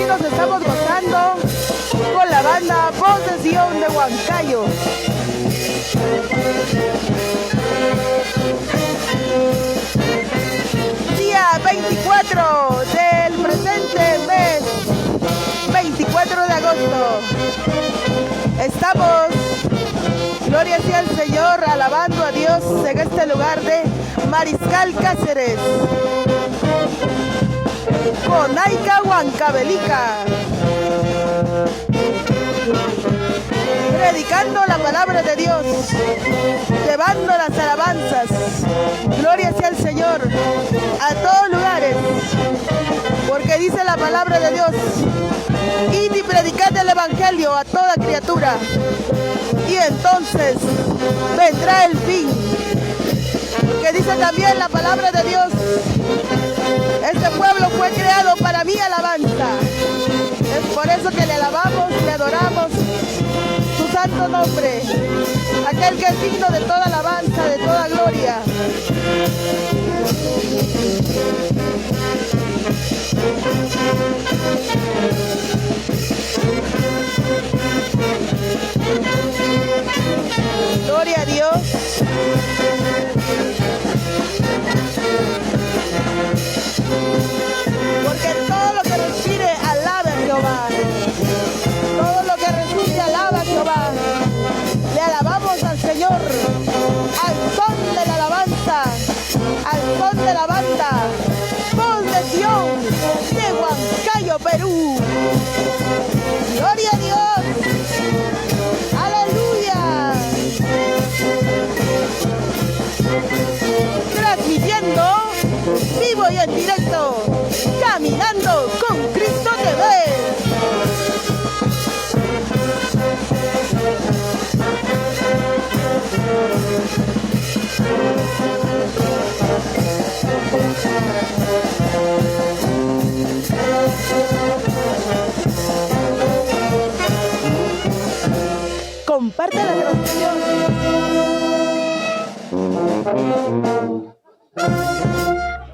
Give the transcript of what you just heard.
aquí nos estamos gozando con la banda Voz de Sion de Huancayo. Día 24 del presente mes, 24 de agosto. Estamos, gloria sea al Señor, alabando a Dios en este lugar de Mariscal Cáceres, Conaica, Huancavelica, predicando la palabra de Dios, llevando las alabanzas, gloria sea al Señor, a todos lugares, porque dice la palabra de Dios: id y predicad el evangelio a toda criatura, y entonces vendrá el fin. Que dice también la palabra de Dios: este pueblo fue creado para mi alabanza. Es por eso que le alabamos, le adoramos su santo nombre, aquel que es digno de toda alabanza, de toda gloria. Gloria a Dios. Porque todo lo que respire alaba a Jehová. Todo lo que respire alaba a Jehová. Le alabamos al Señor al son de la alabanza, al son de la banda Voz de Sion de Huancayo, Perú. Gloria a Dios. Aleluya. Transmitiendo vivo y en directo, Caminando con Cristo TV. Comparte la transmisión.